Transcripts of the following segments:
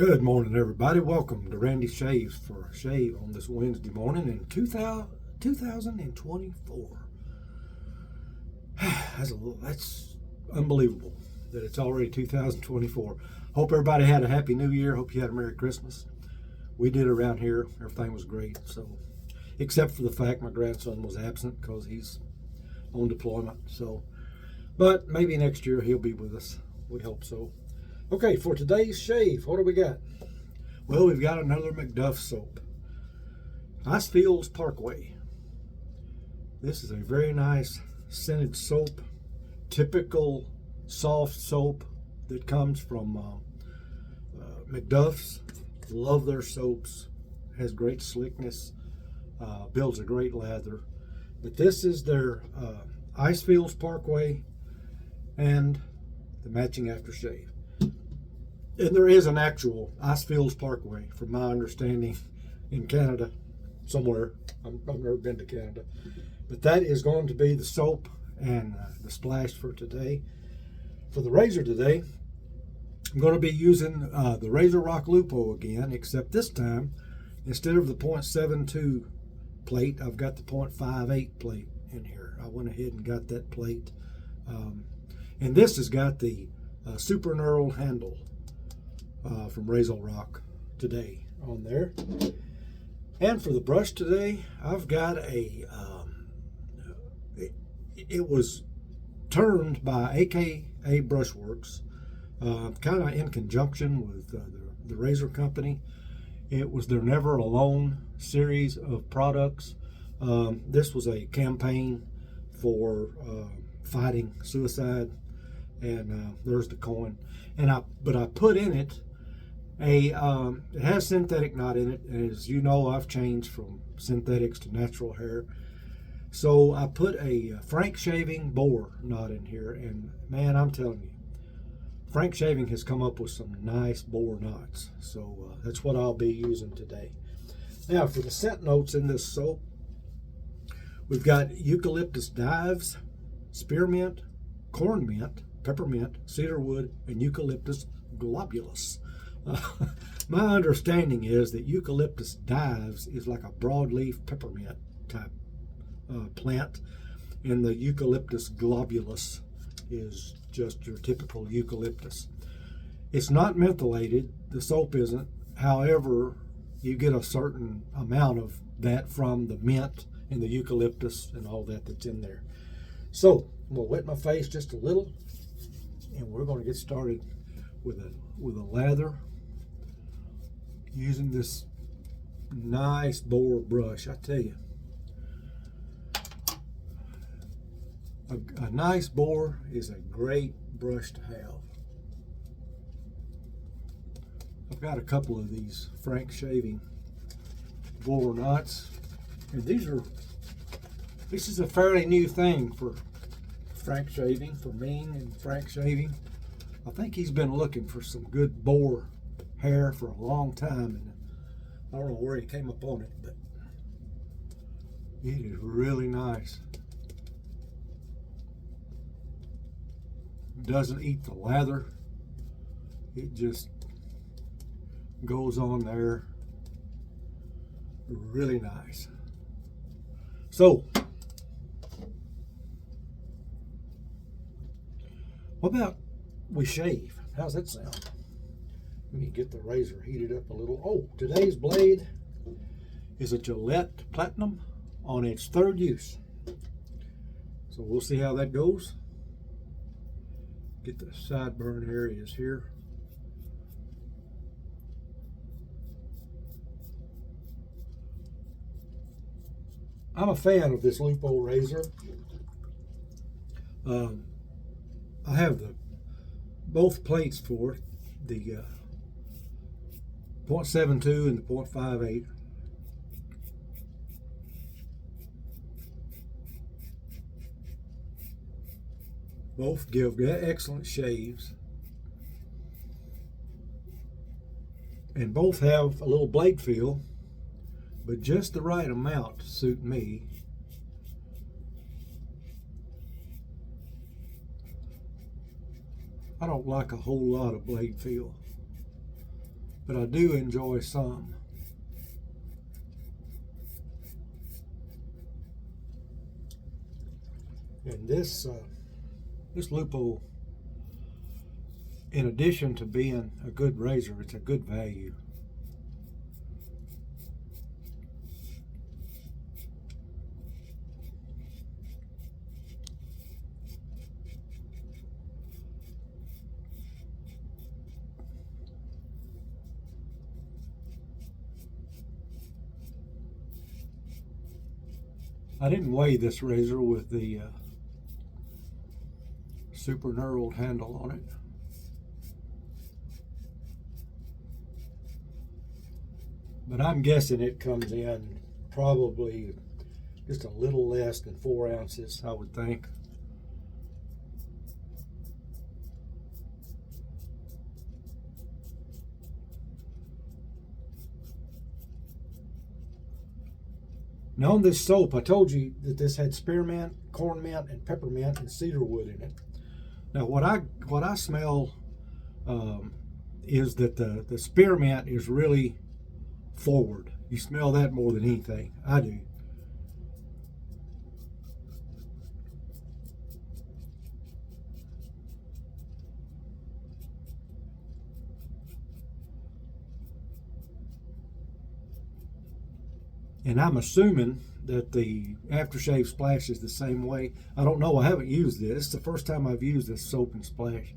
Good morning, everybody. Welcome to Randy Shaves for a shave on this Wednesday morning in 2024. That's unbelievable that it's already 2024. Hope everybody had a happy new year. Hope you had a Merry Christmas. We did around here. Everything was great. So, except for the fact my grandson was absent because he's on deployment. So, but maybe next year he'll be with us. We hope so. Okay, for today's shave, what do we got? Well, we've got another MacDuff's soap. Icefields Parkway. This is a very nice scented soap. Typical soft soap that comes from MacDuff's. Love their soaps. Has great slickness. Builds a great lather. But this is their Icefields Parkway and the matching aftershave. And there is an actual Icefields Parkway, from my understanding, in Canada, somewhere. I've never been to Canada. But that is going to be the soap and the splash for today. For the razor today, I'm going to be using the RazoRock Lupo again, except this time, instead of the .72 plate, I've got the .58 plate in here. I went ahead and got that plate. And this has got the super knurled handle. From RazoRock today on there. And for the brush today, I've got a it was turned by AKA Brushworx, kind of in conjunction with the razor company. It was their Never Alone series of products. This was a campaign for fighting suicide, and there's the coin. But I put in it it has synthetic knot in it. As you know, I've changed from synthetics to natural hair. So I put a Frank Shaving boar knot in here, and man, I'm telling you, Frank Shaving has come up with some nice boar knots. So that's what I'll be using today. Now for the scent notes in this soap, we've got eucalyptus dives, spearmint, corn mint, peppermint, cedarwood, and eucalyptus globulus. My understanding is that eucalyptus dives is like a broadleaf peppermint type plant, and the eucalyptus globulus is just your typical eucalyptus. It's not mentholated, the soap isn't. However, you get a certain amount of that from the mint and the eucalyptus and all that's in there. So I'm going to wet my face just a little, and we're going to get started with a lather using this nice boar brush. I tell you, a nice boar is a great brush to have. I've got a couple of these Frank Shaving boar knots, and this is a fairly new thing for Frank Shaving, for Ming and Frank Shaving. I think he's been looking for some good boar hair for a long time, and I don't know where he came upon it, but it is really nice. It doesn't eat the lather. It just goes on there. Really nice. So, what about we shave? How's that sound? Let me get the razor heated up a little. Oh, today's blade is a Gillette Platinum on its third use. So we'll see how that goes. Get the sideburn areas here. I'm a fan of this Lupo razor. I have both plates for it, the .72 and the .58. Both give excellent shaves, and both have a little blade feel, but just the right amount to suit me. I don't like a whole lot of blade feel, but I do enjoy some. And this Lupo, in addition to being a good razor, it's a good value. I didn't weigh this razor with the super knurled handle on it. But I'm guessing it comes in probably just a little less than 4 ounces, I would think. Now on this soap, I told you that this had spearmint, corn mint, and peppermint and cedarwood in it. Now what I smell is that the spearmint is really forward. You smell that more than anything. I do. And I'm assuming that the aftershave splash is the same way. I don't know. I haven't used this. It's the first time I've used this soap and splash.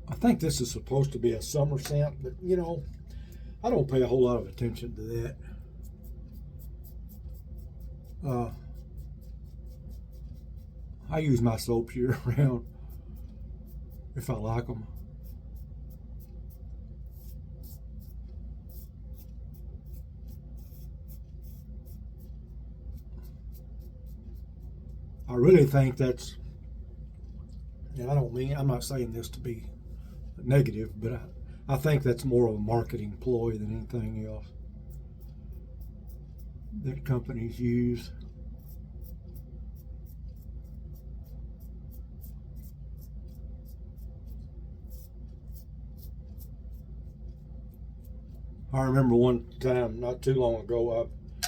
I think this is supposed to be a summer scent, but you know, I don't pay a whole lot of attention to that. I use my soaps year round if I like them. I really think that's, and I'm not saying this to be negative, but I think that's more of a marketing ploy than anything else that companies use. I remember one time not too long ago I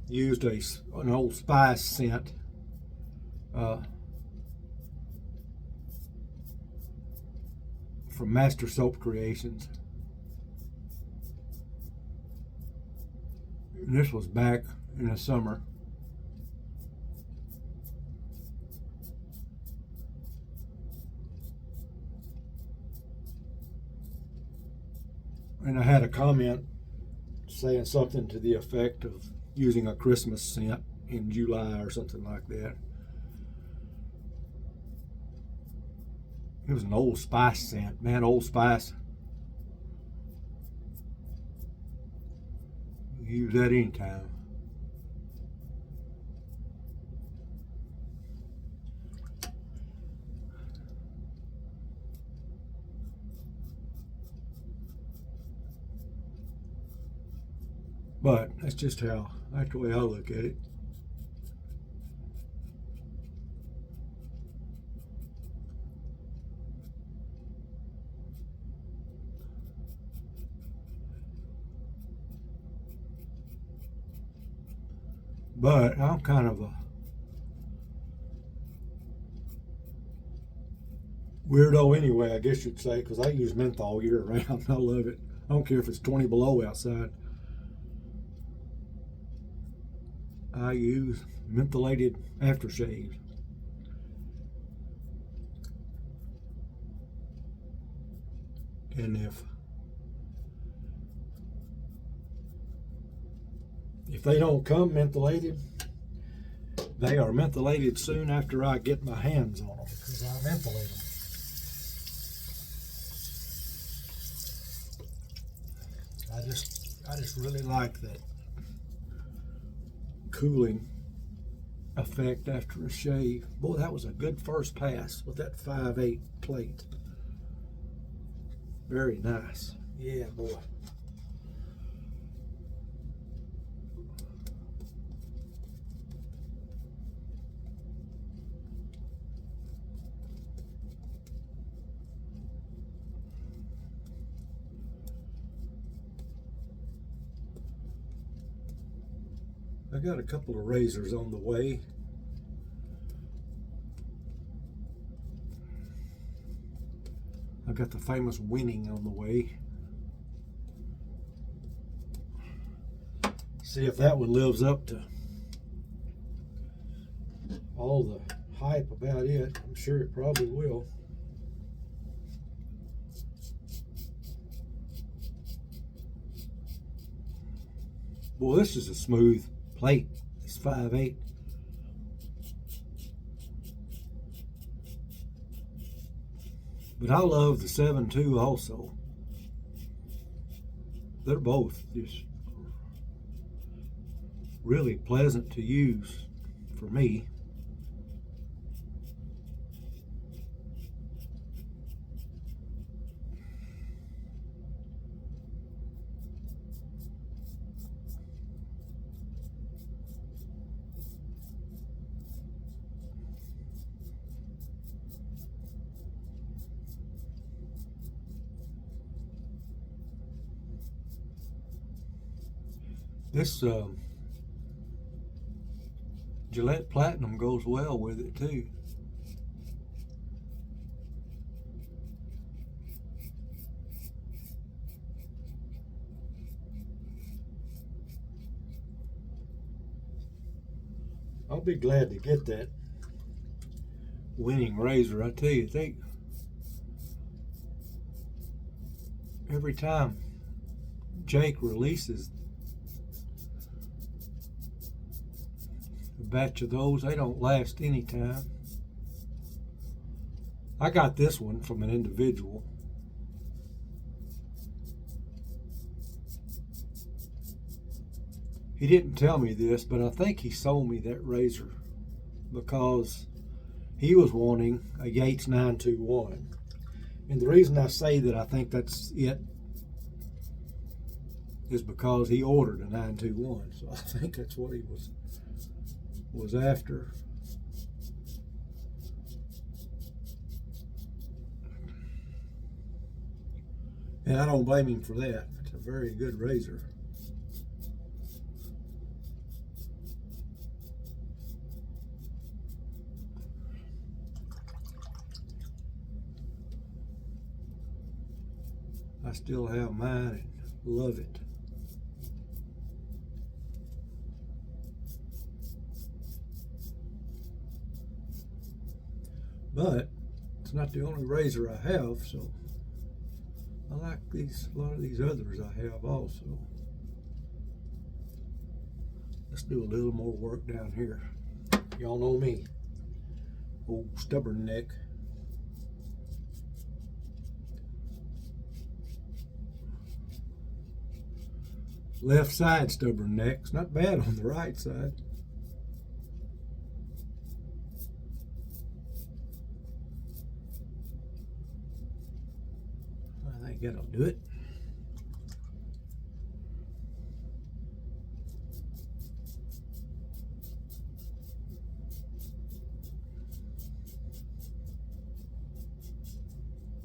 used an old spice scent from Master Soap Creations. And this was back in the summer. And I had a comment saying something to the effect of using a Christmas scent in July or something like that. It was an Old Spice scent, man. Old Spice. Use that anytime. But that's just that's the way I look at it. But I'm kind of a weirdo anyway, I guess you'd say, because I use menthol year round. I love it. I don't care if it's 20 below outside. I use mentholated aftershave. And if they don't come mentholated, they are mentholated soon after I get my hands on them, because I mentholate them. I just really like that cooling effect after a shave. Boy, that was a good first pass with that 5/8 plate. Very nice. Yeah, boy. I got a couple of razors on the way. I got the famous Winning on the way. See if that one lives up to all the hype about it. I'm sure it probably will. Boy, this is a smooth plate. It's 5/8. But I love the 7.2 also. They're both just really pleasant to use for me. This Gillette Platinum goes well with it too. I'll be glad to get that Winning razor. I tell you, every time Jake releases a batch of those, they don't last any time. I got this one from an individual. He didn't tell me this, but I think he sold me that razor because he was wanting a Yates 921. And the reason I say that I think that's it is because he ordered a 921. So I think that's what he was after. And I don't blame him for that. It's a very good razor. I still have mine and love it. But it's not the only razor I have, so I like a lot of these others I have also. Let's do a little more work down here. Y'all know me, old stubborn neck. Left side stubborn neck. It's not bad on the right side. I think that'll do it.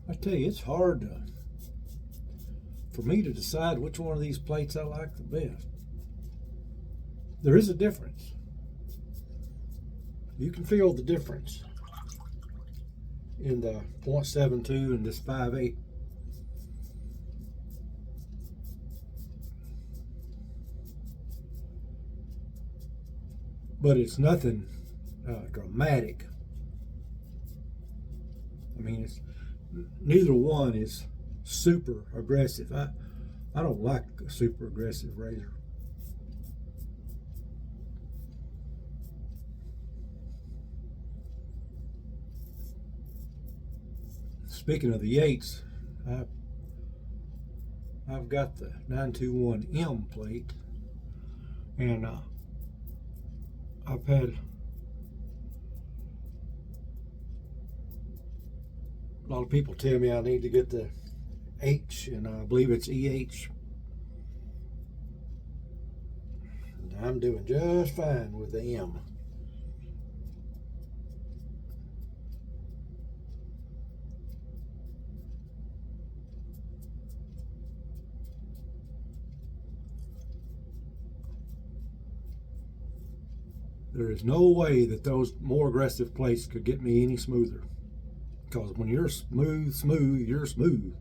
I tell you, it's hard for me to decide which one of these plates I like the best. There is a difference. You can feel the difference in the .72 and this 5/8. But it's nothing dramatic. I mean, neither one is super aggressive. I don't like a super aggressive razor. Speaking of the Yates, I've got the 921M plate, and I've had a lot of people tell me I need to get the H, and I believe it's EH. And I'm doing just fine with the M. There is no way that those more aggressive plates could get me any smoother. Because when you're smooth, you're smooth.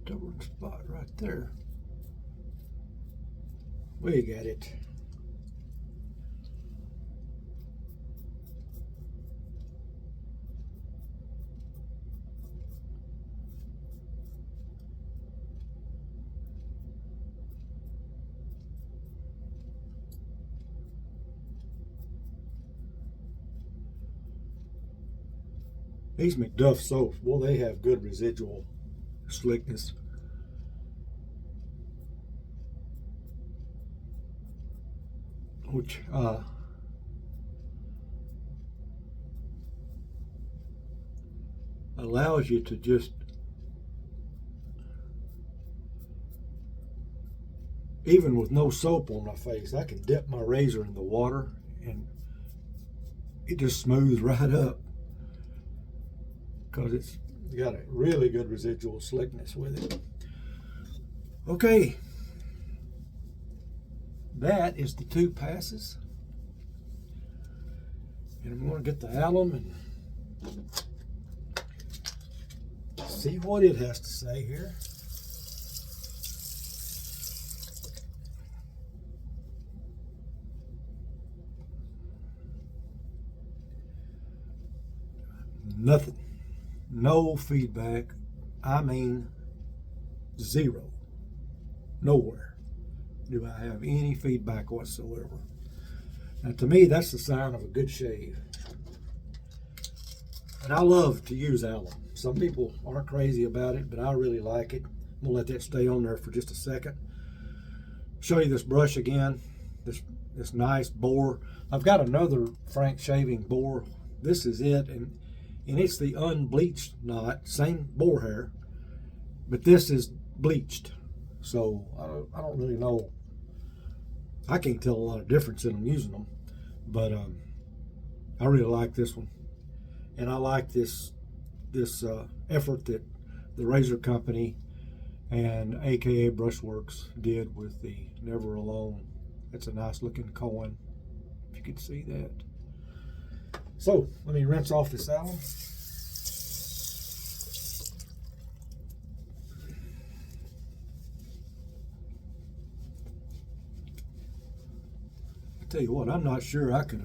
Stubborn spot right there. We got it. These MacDuff soaps, well, they have good residual slickness. Which allows you to just even with no soap on my face, I can dip my razor in the water and it just smooths right up because it's got a really good residual slickness with it. Okay, that is the 2 passes, and I'm going to get the alum and see what it has to say here. Nothing. No feedback. I mean, zero. Nowhere do I have any feedback whatsoever. Now, to me, that's the sign of a good shave. And I love to use alum. Some people aren't crazy about it, but I really like it. I'm going to let that stay on there for just a second. Show you this brush again. This nice boar. I've got another Frank shaving boar. This is it, and it's the unbleached knot, same boar hair, but this is bleached. So I don't really know. I can't tell a lot of difference in them using them, but I really like this one, and I like this effort that the Razor Company and AKA Brushworx did with the Never Alone. It's a nice looking coin, if you can see that. So let me rinse off this alum. I tell you what, I'm not sure I could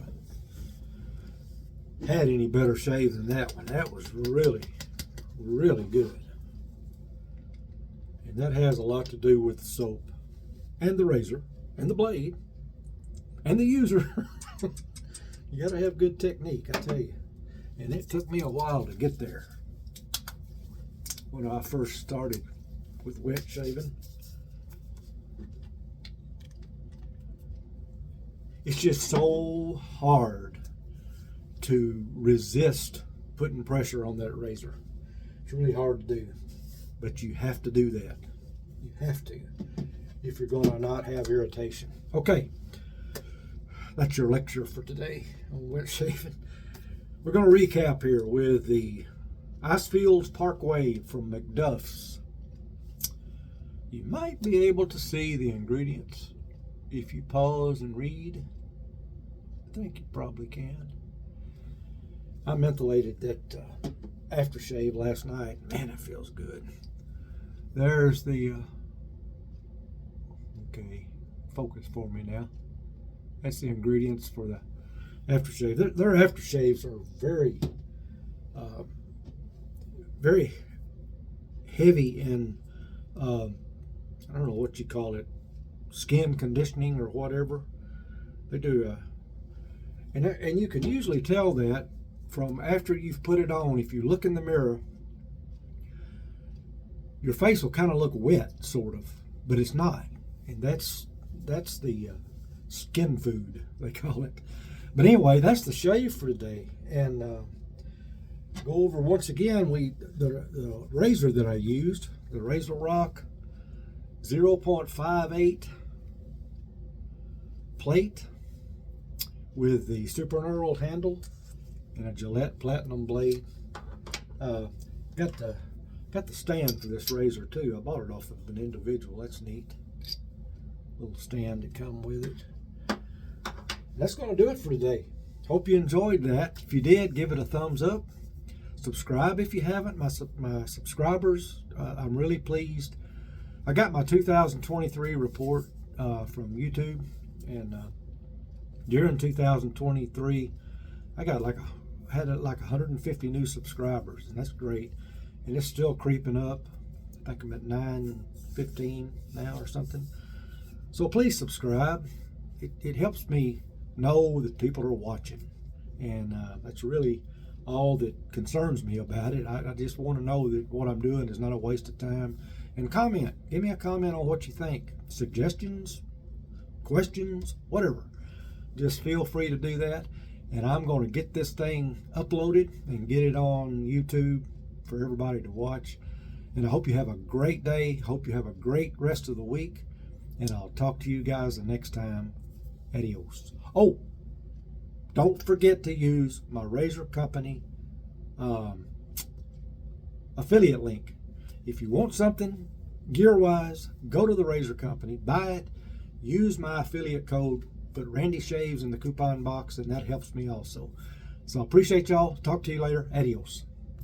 have had any better shave than that one. That was really, really good. And that has a lot to do with the soap and the razor and the blade and the user. You gotta have good technique, I tell you. And it took me a while to get there when I first started with wet shaving. It's just so hard to resist putting pressure on that razor. It's really hard to do, but you have to do that. You have to, if you're gonna not have irritation. Okay. That's your lecture for today on wet shaving. We're going to recap here with the Icefields Parkway from MacDuff's. You might be able to see the ingredients if you pause and read. I think you probably can. I mentholated that aftershave last night. Man, it feels good. There's the okay, focus for me now. That's the ingredients for the aftershave. Their aftershaves are very, very heavy in, I don't know what you call it, skin conditioning or whatever. They do, and you can usually tell that from after you've put it on. If you look in the mirror, your face will kind of look wet, sort of, but it's not. And that's the skin food, they call it. But anyway, that's the shave for today. And go over once again the razor that I used, the RazoRock 0.58 plate with the super knurled handle and a Gillette Platinum blade. Got the stand for this razor too. I bought it off of an individual. That's neat. Little stand that come with it. That's going to do it for today. Hope you enjoyed that. If you did, give it a thumbs up. Subscribe if you haven't. My subscribers, I'm really pleased. I got my 2023 report from YouTube, and during 2023, I got had 150 new subscribers, and that's great. And it's still creeping up. I think I'm at 915 now or something. So please subscribe. It helps me know that people are watching, and that's really all that concerns me about it. I just want to know that what I'm doing is not a waste of time. And comment. Give me a comment on what you think. Suggestions, questions, whatever. Just feel free to do that. And I'm going to get this thing uploaded and get it on YouTube for everybody to watch. And I hope you have a great day. Hope you have a great rest of the week. And I'll talk to you guys the next time. Adios. Oh, don't forget to use my Razor Company affiliate link. If you want something gear-wise, go to the Razor Company, buy it, use my affiliate code, put Randy Shaves in the coupon box, and that helps me also. So I appreciate y'all. Talk to you later. Adios.